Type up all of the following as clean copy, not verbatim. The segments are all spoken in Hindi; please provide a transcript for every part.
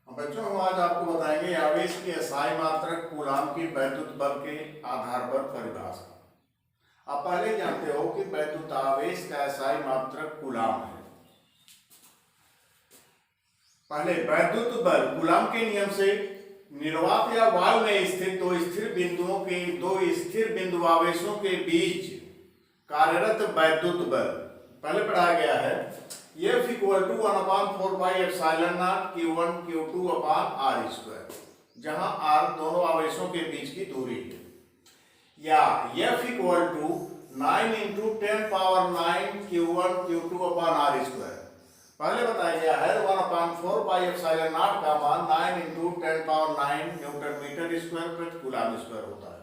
बच्चों हम आज आपको बताएंगे आवेश के SI मात्रक कूलाम की वैद्युत बल के आधार पर परिभाषा। आप पहले जानते हो कि वैद्युत आवेश का SI मात्रक कूलाम है। पहले वैद्युत बल कूलाम के नियम से निर्वात या वायु में स्थित दो स्थिर बिंदु आवेशों के बीच कार्यरत वैद्युत बल पहले पढ़ाया गया है। F equal to 1/4πε0 Q1 Q2 upon r², जहां r दोनों आवेशों के बीच की दूरी है, या F equal to 9 × 10⁹ Q1 Q2 upon r²। पहले बताया गया है 1/4πε0 का मान 9 × 10⁹ न्यूटन मीटर स्क्वायर प्रति कूलाम स्क्वायर होता है।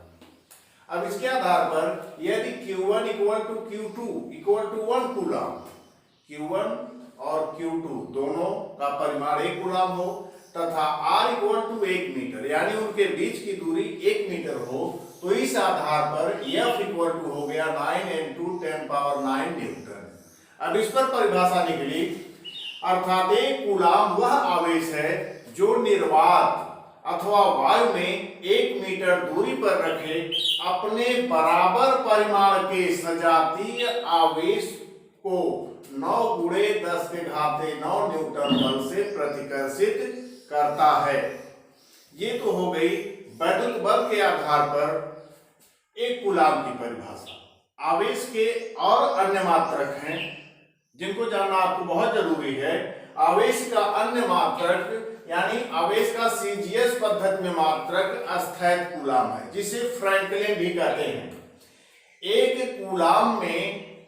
अब इसके आधार पर यदि Q1 equal to Q2 equal to 1 coulomb, Q1 और Q2 दोनों का परिमाण 1 कूलाम हो तथा R इक्वल टू 1 मीटर यानी उनके बीच की दूरी 1 मीटर हो, तो इस आधार पर F इक्वल टू हो गया 9 × 10⁹ न्यूटन। अब इस पर परिभाषा निकली, अर्थात एक कूलाम वह आवेश है जो निर्वात अथवा वायु में 1 मीटर दूरी पर रखे अपने बराबर परिमाण के सजातीय आवेश को 9 × 10⁹ न्यूटन बल से प्रतिकर्षित करता है। ये तो हो गई वैद्युत बल के आधार पर एक कूलाम की परिभाषा। आवेश के और अन्य मात्रक हैं जिनको जानना आपको बहुत जरूरी है। आवेश का अन्य मात्रक यानी आवेश का CGS पद्धति में मात्रक अस्थैत कूलाम है, जिसे फ्रैंकलिन भी कहते हैं। एक कूलाम में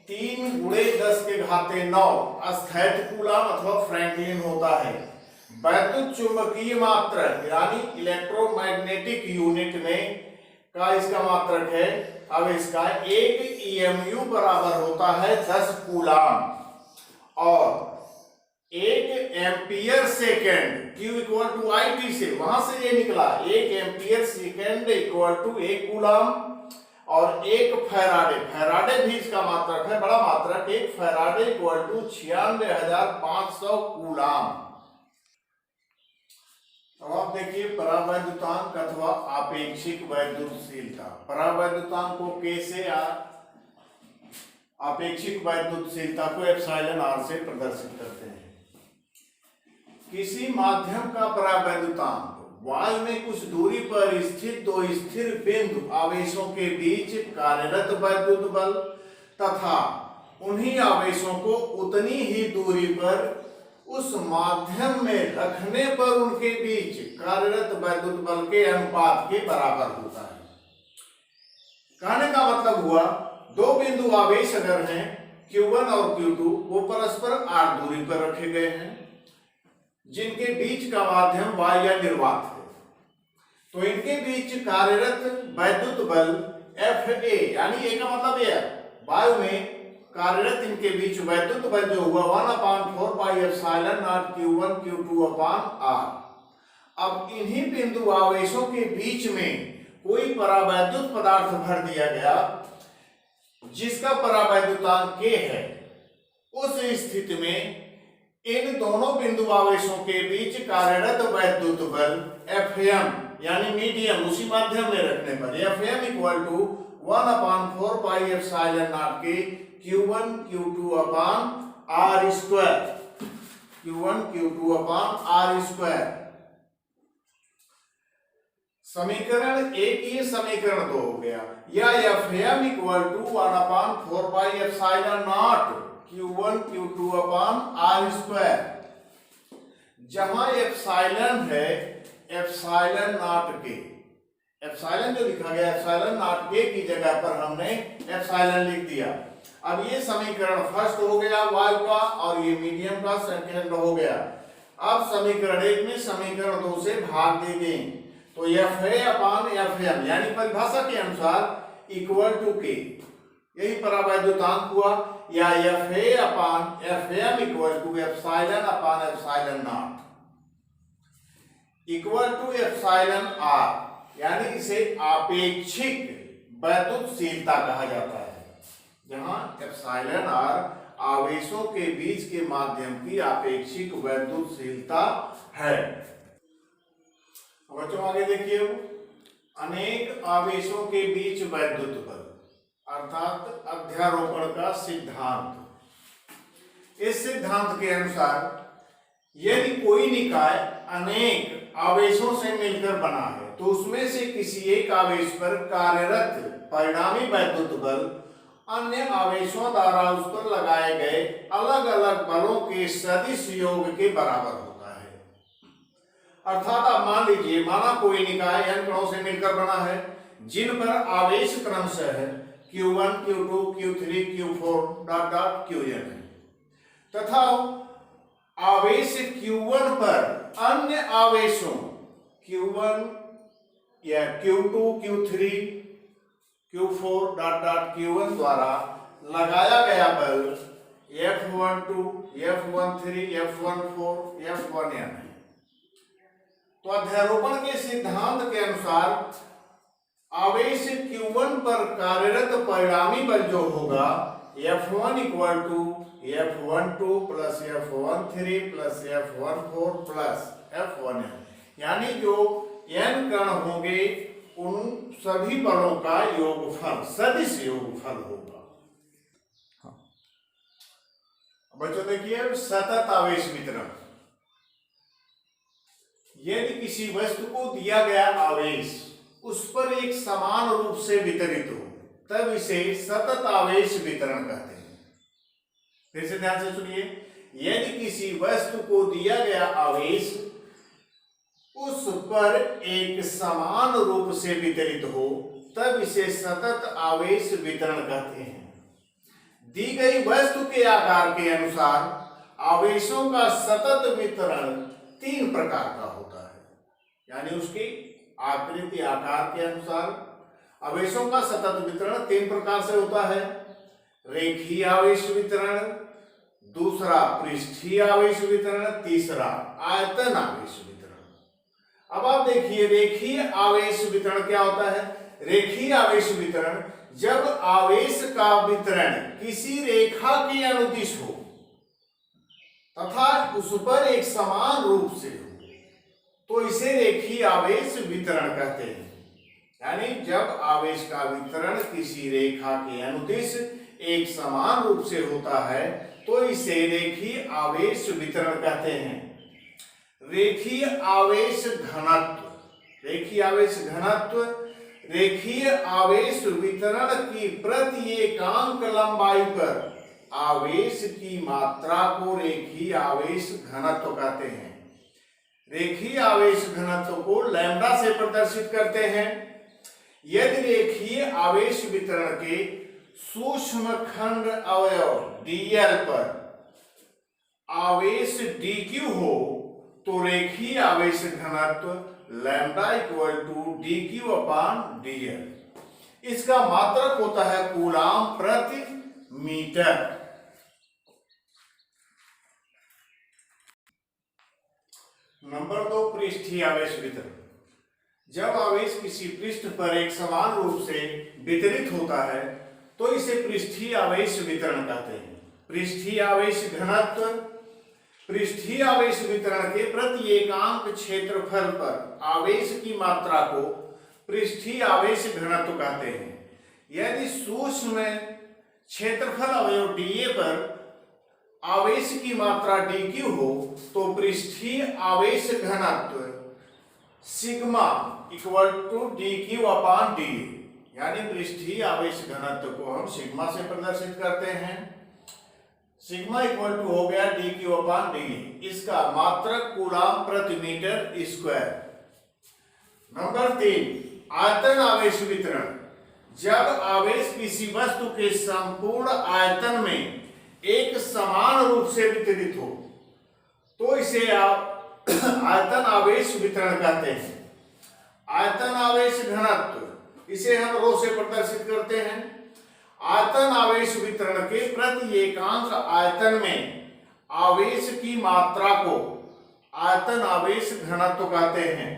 3 × 10⁹ अस्थैत कूलाम अथवा फ्रैंकलिन होता है। वैद्युत चुंबकीय मात्रक यानी इलेक्ट्रोमैग्नेटिक यूनिट में का इसका मात्रक है। अब इसका 1 EMU बराबर होता है 10 कूलाम और 1 ampere second Q equal to IT से वहां से ये निकला 1 ampere second equal to 1 coulomb और 1 फैराडे भी इसका मात्रक है, बड़ा मात्रक। 1 फैराडे इक्वल टू 96,500 कूलाम। अब आप देखिए परावैद्युतांक अथवा आपेक्षिक वैद्युतशीलता। परावैद्युतांक को K से आपेक्षिक वैद्युतशीलता को ε r से प्रदर्शित करते हैं। किसी माध्यम का परावैद्युतांक वायु में कुछ दूरी पर स्थित दो स्थिर बिंदु आवेशों के बीच कार्यरत वैद्युत बल तथा उन्हीं आवेशों को उतनी ही दूरी पर उस माध्यम में रखने पर उनके बीच कार्यरत वैद्युत बल के अनुपात के बराबर होता है। कहने का मतलब हुआ, दो बिंदु आवेश अगर हैं Q1 और Q2, वो परस्पर r दूरी पर रखे गए हैं जिनके बीच का माध्यम वायु या निर्वात है, तो इनके बीच कार्यरत वैद्युत बल FA यानी A का मतलब यह वायु में कार्यरत इनके बीच वैद्युत बल जो हुआ 1/4πε0 Q1 Q2 अपान R। अब इन्हीं बिंदु आवेशों के बीच में कोई परावैद्युत पदार्थ भर दिया गया जिसका परावैद्युतांक K है। उस स्थिति में इन दोनों बिंदु आवेशों के बीच कार्यरत वैद्युत बल Fm यानी मीडियम उसी माध्यम में रखने पर Fm इक्वल टू 1/4πε0 के Q1 Q2 अपान r², Q1 Q2 अपान r²। समीकरण 1 ये समीकरण 2 हो गया, या Fm equal to 1/4πε0 Q1 Q2 upon r², जहां एप्सिलॉन है ε0 के। एप्सिलॉन जो लिखा गया ε0 के की जगह पर हमने एप्सिलॉन लिख दिया। अब ये समीकरण फर्स्ट हो गया वायु का और ये मीडियम का सेकंड हो गया। अब समीकरण 1 में समीकरण 2 से भाग दे दें तो FA अपान Fm यानी परिभाषा के अनुसार इक्वल टू K, यही परावैद्युतांक हुआ, या FA upon Fm equal to epsilon upon ε0 equal to εr, यानी इसे आपेक्षिक वैद्युतशीलता कहा जाता है, जहां εr आवेशों के बीच के माध्यम की आपेक्षिक वैद्युतशीलता है। बच्चों आगे देखिए, अनेक आवेशों के बीच वैद्युत बल अर्थात अध्यारोपण का सिद्धांत। इस सिद्धांत के अनुसार यदि कोई निकाय अनेक आवेशों से मिलकर बना है तो उसमें से किसी एक आवेश पर कार्यरत परिणामी वैद्युत बल अन्य आवेशों द्वारा उस पर लगाए गए अलग अलग बलों के सदिश योग के बराबर होता है। अर्थात आप मान लीजिए, माना कोई निकाय n कणों से मिलकर बना है जिन पर आवेश क्रमशः है Q1, Q2, Q3, Q4 dot dot Qn है, तथा आवेश Q1 पर अन्य आवेशों Q1 या Q2, Q3, Q4 dot dot Q1 द्वारा लगाया गया बल F12, F13, F14, F1n है। तो अध्यारोपण के सिद्धांत के अनुसार आवेश Q1 पर कार्यरत परिणामी बल जो होगा F1 equal to F12 plus F13 plus F14 plus F1n, यानी जो n कण होंगे उन सभी बलों का योगफल, सदिश योगफल होगा। बच्चों देखिए, सतत आवेश वितरण। यदि किसी वस्तु को दिया गया आवेश उस पर एक समान रूप से वितरित हो तब इसे सतत आवेश वितरण कहते हैं। फिर से ध्यान से सुनिए, यदि किसी वस्तु को दिया गया आवेश उस पर एक समान रूप से वितरित हो तब इसे सतत आवेश वितरण कहते हैं। दी गई वस्तु के आकार के अनुसार आवेशों का सतत वितरण तीन प्रकार का होता है, यानी उसकी आकृति आकार के अनुसार आवेशों का सतत वितरण तीन प्रकार से होता है। रेखीय आवेश वितरण, दूसरा पृष्ठीय आवेश वितरण, तीसरा आयतन आवेश वितरण। अब आप देखिए, रेखीय आवेश वितरण क्या होता है। रेखीय आवेश वितरण जब आवेश का वितरण किसी रेखा के अनुदिश हो तथा उस पर एक समान रूप से हो तो इसे रेखीय आवेश वितरण कहते हैं। यानी जब आवेश का वितरण किसी रेखा के अनुदिश एक समान रूप से होता है तो इसे रेखीय आवेश वितरण कहते हैं। रेखीय आवेश घनत्व। रेखीय आवेश घनत्व रेखीय आवेश वितरण की प्रति एकांक लंबाई पर आवेश की मात्रा को रेखीय आवेश घनत्व कहते हैं। रेखीय आवेश घनत्व को लैम्डा से प्रदर्शित करते हैं। यदि रेखीय आवेश वितरण के सूक्ष्म खंड अवयव dl पर आवेश dq हो तो रेखीय आवेश घनत्व lambda equal to dq upon dl। इसका मात्रक होता है कूलाम प्रति मीटर। नंबर 2, पृष्ठीय आवेश वितरण। जब आवेश किसी पृष्ठ पर एक समान रूप से वितरित होता है तो इसे पृष्ठीय आवेश वितरण कहते हैं। पृष्ठीय आवेश घनत्व पृष्ठीय आवेश वितरण के प्रति एकांक क्षेत्रफल पर आवेश की मात्रा को पृष्ठीय आवेश घनत्व कहते हैं। यदि सूक्ष्म क्षेत्रफल अवयव dA पर आवेश की मात्रा dq हो तो पृष्ठीय आवेश घनत्व sigma equal to dq upon dA, यानी पृष्ठीय आवेश घनत्व को हम सिग्मा से प्रदर्शित करते हैं। सिग्मा इक्वल टू हो गया dq अपान dA। इसका मात्रक कूलाम प्रति मीटर स्क्वायर। नंबर 3, आयतन आवेश वितरण। जब आवेश किसी वस्तु के संपूर्ण आयतन में एक समान रूप से वितरित हो तो इसे आप आयतन आवेश वितरण कहते हैं। आयतन आवेश घनत्व इसे हम रो से प्रदर्शित करते हैं। आयतन आवेश वितरण के प्रति एकांक आयतन में आवेश की मात्रा को आयतन आवेश घनत्व कहते हैं।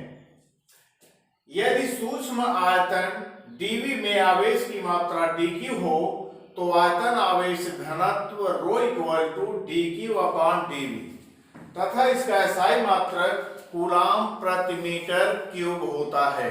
यदि सूक्ष्म आयतन dV में आवेश की मात्रा dq हो तो आयतन आवेश घनत्व rho equal to dq upon dV तथा इसका एसआई मात्रक कूलाम प्रति मीटर क्यूब होता है।